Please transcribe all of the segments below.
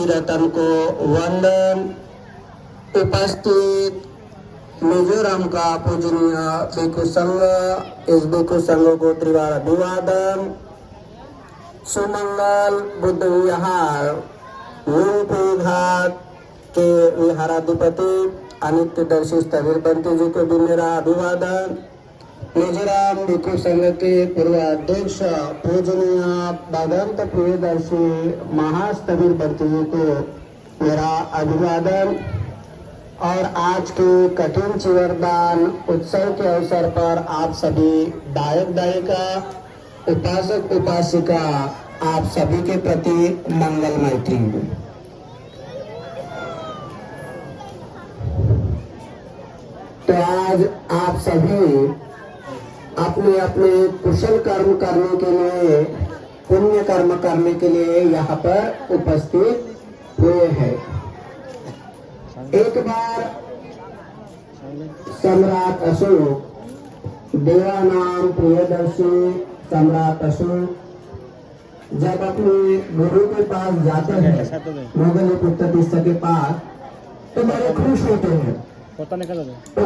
वीर रतन को वंदन। उपस्थित मिजोरम का पूजनीय भिक्षु संघ, इस भिक्षु संघ को त्रिवार अभिवादन। सुमंगल बुद्ध विहार लुम्पी घाट के विहाराधिपति अनित्यदर्शी स्थविर बंटी जी को भी मेरा अभिवादन। मिजोरम भिक्षु संघ के पूर्व अध्यक्ष पूजनीय भगवंत प्रियदर्शी महास्थविर बंटी जी को मेरा अभिवादन। और आज के कठिन चिवरदान उत्सव के अवसर पर आप सभी गायक गायिका, उपासक उपासिका, आप सभी के प्रति मंगल मैत्री। तो आज आप सभी अपने अपने कुशल कर्म करने के लिए, पुण्य कर्म करने के लिए यहाँ पर उपस्थित हुए हैं। एक बार सम्राट अशोक, देवानाम प्रियदर्शी सम्राट अशोक जब अपने गुरु के पास जाते हैं, मोगली पुत्र तीर्थ के पास, तो बड़े खुश होते हैं। तो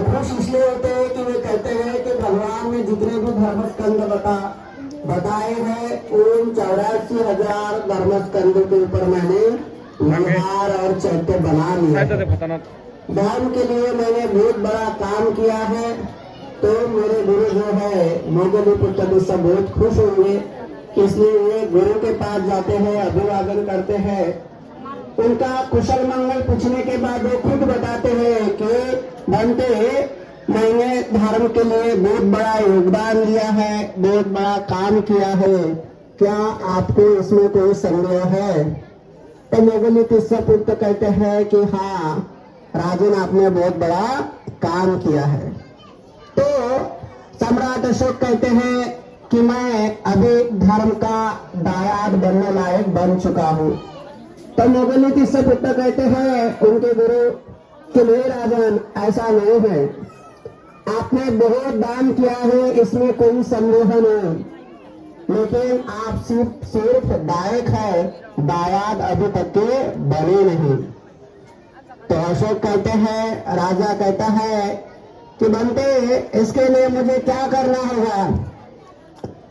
खुश इसलिए होते हैं कि वे कहते हैं कि भगवान ने जितने भी धर्मस्कंद बताए हैं, उन 84,000 धर्मस्कंद के ऊपर मैंने व्यवहार और चैत्य बना लिया। धर्म के लिए मैंने बहुत बड़ा काम किया है। तो मेरे गुरु जो है मोगली पुत्र सब बहुत खुश होंगे, इसलिए वे गुरु के पास जाते हैं, अभिवादन करते हैं। उनका कुशल मंगल पूछने के बाद वो खुद बताते हैं कि बनते मैंने धर्म के लिए बहुत बड़ा योगदान दिया है, बहुत बड़ा काम किया है, क्या आपको इसमें कोई संदेह है? तो मोगली पुत्र कहते हैं कि हाँ राजन, आपने बहुत बड़ा काम किया है। तो सम्राट अशोक कहते हैं कि मैं अभी धर्म का दायाद बनने लायक बन चुका हूँ। तो मोगली पुत्र कहते हैं उनके गुरु कि नहीं राजन, ऐसा नहीं है, आपने बहुत दान किया है, इसमें कोई संदेह नहीं, लेकिन आप सिर्फ दायक है, दायाद अभी तक के बने नहीं। तो अशोक कहते हैं, राजा कहता है कि बनते इसके लिए मुझे क्या करना होगा?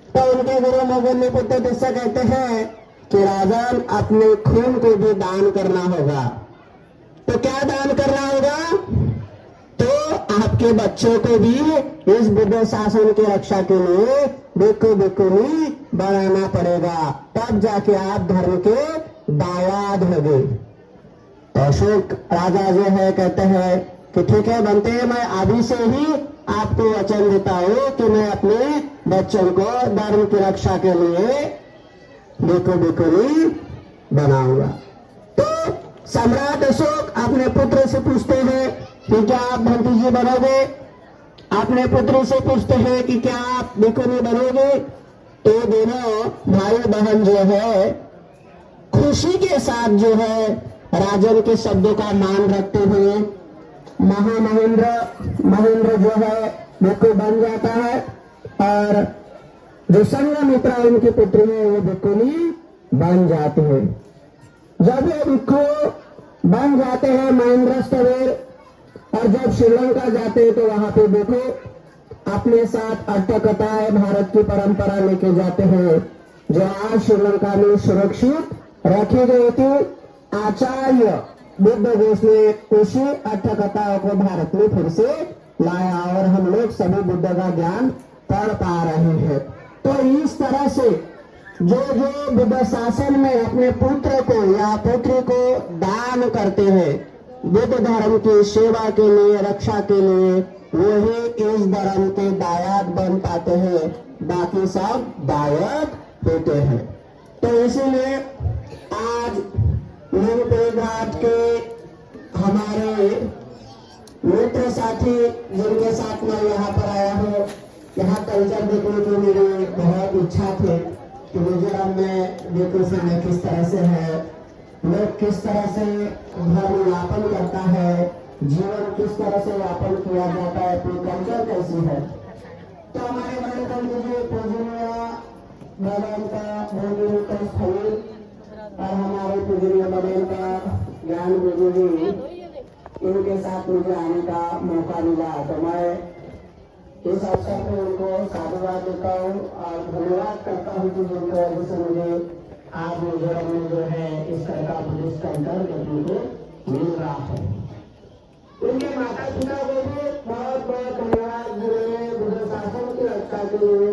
तो उनके गुरु मोगली पुत्र कहते हैं कि राजन, अपने खून को भी दान करना होगा। तो क्या दान करना होगा? तो आपके बच्चों को भी इस बुद्ध शासन की रक्षा के लिए भिक्षु भिक्षुणी बनाना पड़ेगा, तब जाके आप धर्म के दायाद होंगे। तो अशोक राजा जो है कहते हैं कि ठीक है बनते हैं, मैं अभी से ही आपको वचन देता हूँ कि मैं अपने बच्चों को धर्म की रक्षा के लिए भिक्षु भिक्षुणी बनाऊंगा। तो सम्राट अशोक अपने पुत्र से पूछते हैं कि क्या आप बंटी जी बनोगे? अपने पुत्र से पूछते हैं कि क्या आप भिक्षुणी बनोगे? तो दोनों भाई बहन जो है खुशी के साथ जो है राजन के शब्दों का मान रखते हुए महेंद्र जो है भिक्षु बन जाता है, और जो संघमित्रा उनकी पुत्री है वो भिक्षुणी बन जाती है। जब ये भिक्षु बन जाते हैं महेंद्र स्थविर, और जब श्रीलंका जाते हैं तो वहां पे देखो अपने साथ अट्टकथाएं भारत की परंपरा लेके जाते हैं, जो आज श्रीलंका में सुरक्षित रखी गई थी। आचार्य बुद्ध घोष ने उसी अट्टकथाओं को भारत में फिर से लाया और हम लोग सभी बुद्ध का ज्ञान पढ़ पा रहे हैं। तो इस तरह से जो बुद्ध शासन में अपने पुत्र को या पुत्री को दान करते हैं बुद्ध धर्म की सेवा के लिए, रक्षा के लिए, वही इस धर्म के दायाद बन पाते हैं, बाकी सब दायक होते हैं। तो इसीलिए आज लुम्पी घाट के हमारे मित्र साथी जिनके साथ मैं यहाँ पर आया हूँ, यहाँ कल्चर देखने की मेरी बहुत इच्छा थी कि मिजोरम में भिक्षु संघ किस तरह से है, लोग किस तरह से धर्म यापन करता है, जीवन किस तरह से यापन किया जाता है, अपनी कल्चर कैसी है। तो हमारे बड़े पंडित जी पूजनीय भगवान का और हमारे पूजनीय बड़े का ज्ञान गुरु जी, इनके साथ मुझे आने का मौका मिला, तो मैं इस अवसर पर उनको साधुवाद देता हूँ और धन्यवाद करता हूँ कि जिनकी वजह से मुझे आज मिजोरम जो है इस तरह का पुलिस सेंटर देखने को मिल रहा है। उनके माता पिता को भी बहुत बहुत धन्यवाद, जिन्होंने बुद्ध शासन की रक्षा के लिए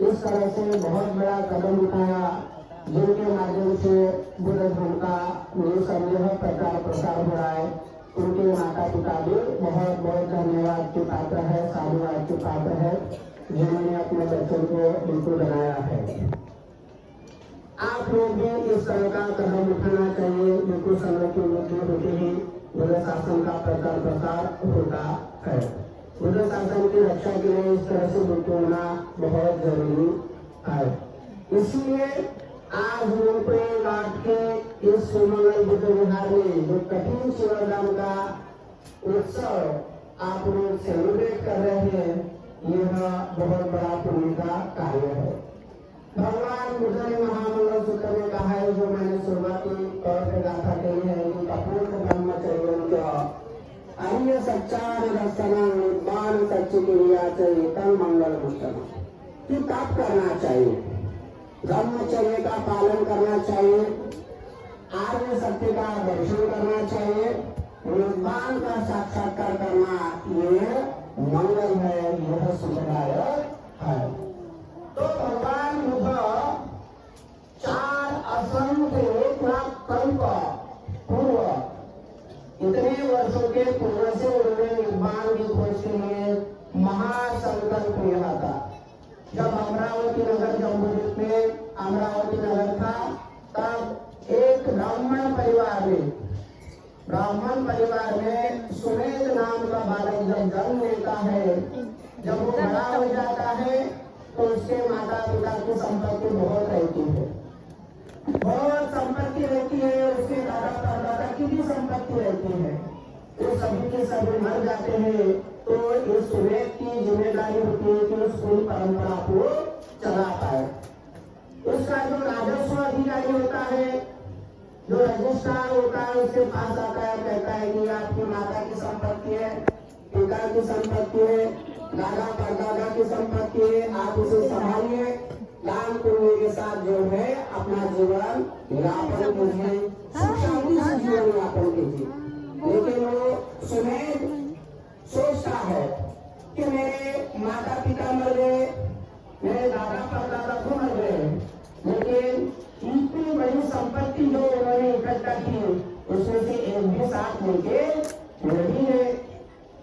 इस तरह से बहुत बड़ा कदम उठाया, जिनके माध्यम से बुद्ध धर्म का निसंदेह प्रचार प्रसार हो रहा है। उनके माता पिता भी बहुत बहुत धन्यवाद के पात्र है, साधुवाद के पात्र है, जिन्होंने अपने बच्चों को बिल्कुल बनाया है। आप लोग भी इस तरह का कदम उठाना चाहिए, बिल्कुल समय की मृत्यु होते ही बुद्ध शासन का प्रचार प्रसार होता है। बुद्ध शासन की रक्षा के लिए इस तरह से बिल्कुल होना बहुत जरूरी है। इसलिए आज मुंबई लौट के इस सुमंगल बुद्ध विहार में जो कठिन शिवराम का उत्सव आप लोग सेलिब्रेट कर रहे हैं, यह बहुत बड़ा पुण्य का कार्य है। भगवान बुद्ध ने महामंगल सूत्र में कहा है, जो मैंने शुरुआती तौर पर गाथा कही है कि अपूर्ण ब्रह्मचर्य अन्य सच्चार दर्शना निर्माण सच्ची क्रिया चाहिए तन मंगल मुस्तम कि तप करना चाहिए, ब्रह्मचर्य का पालन करना चाहिए, आर्य सत्य का दर्शन करना चाहिए, निर्वाण का साक्षात्कार करना, ये मंगल है, यह सुखदायक है। तो भगवान बुद्ध 4 असंख्य कल्प पूर्व, इतने वर्षों के पूर्व से उन्होंने निर्वाण की खोज के लिए महासंकल्प लिया था। जब अमरावती नगर जम्मूद्वीप में अमरावती नगर था, तब एक ब्राह्मण परिवार में सुमेध नाम का बालक जब जन्म लेता है, जब वो बड़ा हो जाता है तो उसके माता पिता की संपत्ति बहुत रहती है, बहुत संपत्ति रहती है, उसके दादा परदादा की भी संपत्ति रहती है। वो सभी के सभी मर जाते हैं, तो इस सुमेध की जिम्मेदारी होती है कि उस पूरी परंपरा को चला पाए। उसका जो राजस्व अधिकारी होता है, जो रजिस्ट्रार होता है, उसके पास आता है, कहता है कि आपकी माता की संपत्ति है, पिता की संपत्ति है, दादा परदादा की संपत्ति है, आप उसे संभालिए, दान पुण्य के साथ जो है अपना जीवन यापन कीजिए, सुशांति से जीवन यापन कीजिए। लेकिन वो सुमेध सोचता है कि मेरे माता पिता मर गए, मेरे दादा परदादा को मर गए, लेकिन इतनी बड़ी संपत्ति जो उन्होंने इकट्ठा की, उसमें से एक भी साथ लेके नहीं है।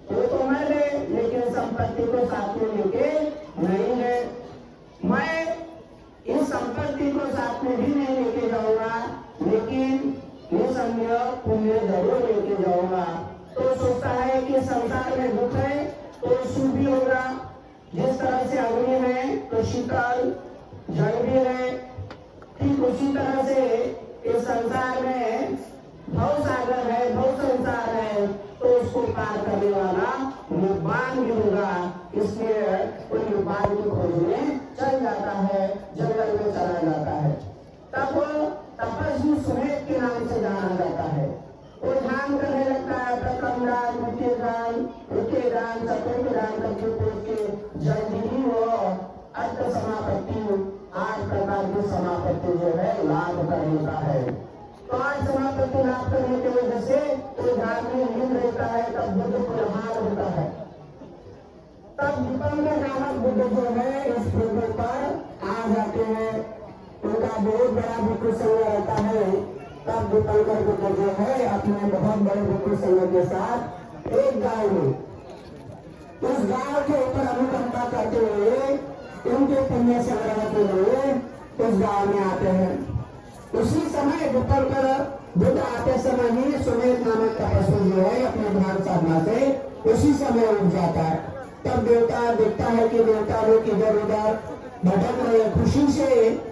तो मर गए, लेकिन संपत्ति को साथ में लेके नहीं है। मैं इस संपत्ति को साथ में भी नहीं लेके जाऊंगा, लेकिन निसंदेह पुण्य जरूर लेके जाऊंगा। तो सोचता है कि संसार में दुख है तो सुख भी होगा, जिस तरह से अग्नि है तो शीतल जल भी है, ठीक उसी तरह से इस संसार में भव सागर है, भव संसार है, तो उसको पार करने वाला निर्वाण भी होगा। इसलिए वो निर्वाण की खोज में चल जाता है, जंगल में चला जाता है। तब तपस्वी सुमेध के नाम से जाना जाता है। वो ध्यान करने लगता है, प्रथम दान, द्वितीय दान, तृतीय दान, चतुर्थ दान करके पूछ के जल्दी ही वो अर्थ समापत्ति, 8 प्रकार की समापत्ति जो है लाभ कर लेता है। तो 8 समापत्ति लाभ करने की वजह से तो ध्यान में लीन रहता है, तब बुद्ध प्रहार होता है। तब दीपंकर नामक बुद्ध जो है इस पृथ्वी पर आ जाते हैं, उनका बहुत बड़ा भिक्षु संघ रहता है। तब दीपंकर बुद्ध जो है अपने बहुत बड़े भिक्षु संघ के साथ एक गांव में, उस गांव के ऊपर अनुकंपा करते हुए, उनके पुण्य संग्रह के लिए उस गांव में आते हैं। उसी समय दीपंकर बुद्ध आते समय ही सुमेध नामक तपस्वी जो है अपने ध्यान साधना से उसी समय उठ जाता है। तब देवता देखता है कि देवता लोग इधर उधर भटक रहे, खुशी से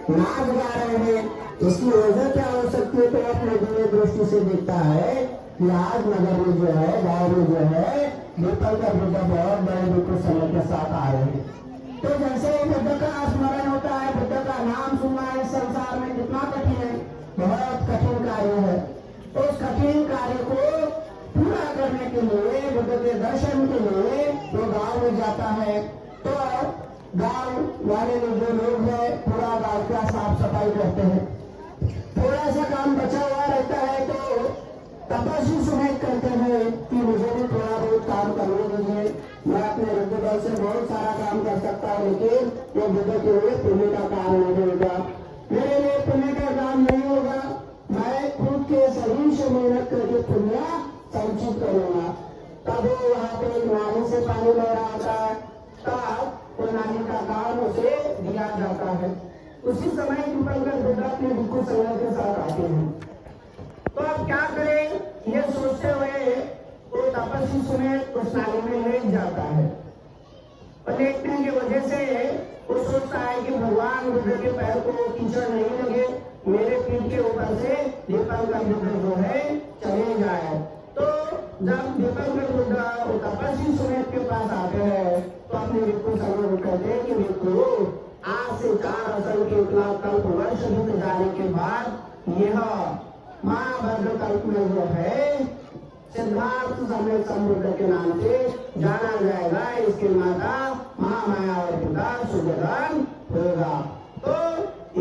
नाच गा रहे हैं। इसकी वजह क्या हो सकती है? तो अपने दिव्य दृष्टि से देखता है कि आज नगर में जो है, गाँव में जो है, दीपंकर बुद्ध बहुत बड़े विपुल समय के साथ आ रहे हैं। तो जैसे ही बुद्ध का स्मरण होता है, बुद्ध का नाम सुनना इस संसार में कितना कठिन है, बहुत कठिन कार्य है। उस कठिन कार्य को पूरा करने के लिए, बुद्ध के दर्शन के लिए वो गांव में जाता है। तो गांव वाले जो लोग हैं पूरा गांव का साफ सफाई करते हैं। थोड़ा सा काम बचा हुआ रहता है तो तपस्वी सुमेध करते हैं कि मुझे भी थोड़ा बहुत काम करने दीजिए, मैं अपने रुद्र बल से बहुत सारा काम कर सकता हूँ, लेकिन ये बुद्ध के लिए पुण्य का काम नहीं होगा, मेरे लिए पुण्य का काम नहीं होगा। मैं खुद के शरीर से मेहनत करके पुण्य संचित करूंगा। तब वो वहाँ पे एक नाली से पानी ले रहा होता है, तब वो नाली का काम उसे दिया जाता है। उसी समय दीपंकर बुद्ध अपने भिक्षु संघ के साथ आते हैं। तो अब क्या करें ये सोचते हुए वो तपस्वी सुमेध उस नाली में लेट जाता है। और लेटने की वजह से वो सोचता है कि भगवान बुद्ध के पैर को कीचड़ नहीं लगे, मेरे पीठ के ऊपर से दीपंकर बुद्ध जो है चले जाए। तो जब दीपंकर बुद्ध वो तपस्वी सुमेध के पास आते हैं तो अपने भिक्षु संघ को कहते हैं कि भिक्षु, आज से 4 असंख्य लाख कल्प वर्ष बीत जाने के बाद यह महाभद्र कल्प में जो है सिद्धार्थ समय समुद्र के नाम से जाना जाएगा। इसकी माता महामाया और पिता सुगोधन होगा। तो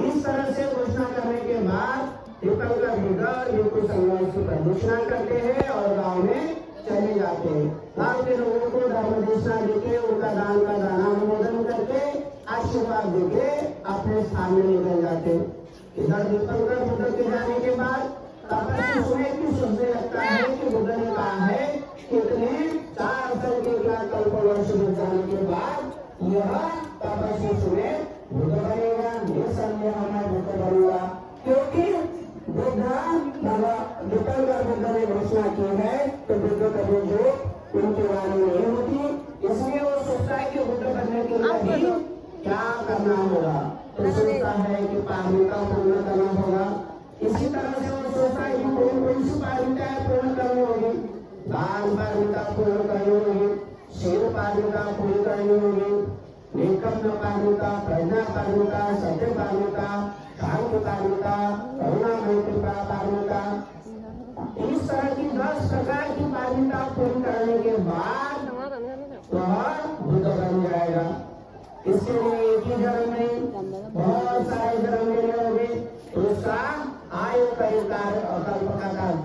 इस तरह से घोषणा करने के बाद दीपंकर बुद्ध भिक्षु संघ की प्रदक्षिणा करते हैं और गांव में चले जाते हैं। गांव के लोगों को धर्म देशना देके उनका दान का दाना अनुमोदन करके आशीर्वाद देके अपने स्थान में निकल जाते। इधर दीपंकर बुद्ध के जाने के बाद तपस्वी सुमेध भी सोचने लगता है कि बुद्ध ने कहा है कि इतने 4 असंख्य लाख कल्प वर्ष बीत जाने के बाद यह तपस्वी सुमेध बुद्ध बनेगा, निसंदेह मैं बुद्ध बनूंगा, क्योंकि दीपंकर बुद्ध ने घोषणा की है तो बुद्ध कभी जो उनकी वाणी नहीं होती। इसलिए वो सोचता है कि बुद्ध बनने के लिए क्या करना होगा। तो सोचता है कि पारमिता पूर्ण करना होगा। इसी तरह से वो सोचता है कि कौन सी पारमिता पूर्ण करनी होगी। दान पारमिता पूर्ण करनी होगी, शील पारमिता पूर्ण करनी होगी, निकम्म पारमिता, प्रज्ञा पारमिता, सत्य पारमिता, शांति पारमिता, करुणा मैत्री पारमिता, इस तरह की 10 प्रकार की पारमिता पूर्ण करने के बाद वह बुद्ध बन जाएगा। इसके लिए एक ही जन्म नहीं, बहुत सारे जन्म लेने होंगे। उसका आयु कल्प का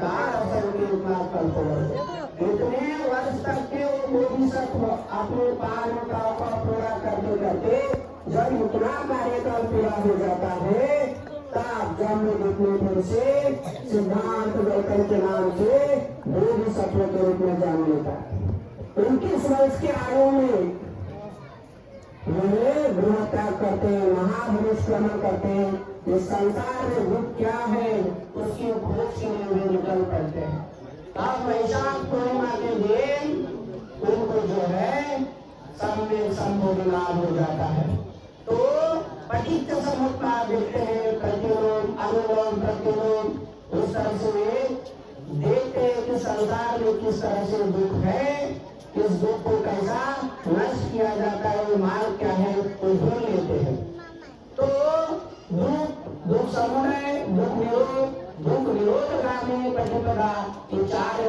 4 असंख्य लाख कल्प वर्ष, इतने वर्ष तक के वो बोधिसत्व अपने पारमिताओं को पूरा करते करते जब इतना कार्यकाल पूरा हो जाता है तब जन्म देने से सिद्धार्थ गौतम के नाम से बोधिसत्व के रूप में जान लेता है। 29 वर्ष के आयु में वे गृह त्याग करते हैं, महाभूष्क्रमण करते हैं। इस संसार में दुख क्या है उसकी खोज के लिए वे निकल पड़ते हैं। अब वैशाख पूर्णिमा के दिन उनको जो है सम्यक संबोधन लाभ हो जाता है। तो पठित समुत्पाद देखते हैं, प्रतिलोम अनुलोम प्रतिलोम, उस तरह से वे देखते हैं कि संसार में किस तरह से दुख है, इस दुख को कैसा नष्ट किया जाता है, वो मार्ग क्या है वो ढूंढ लेते हैं। तो दुख समूह, दुख निरोध गामी प्रतिपदा, ये 4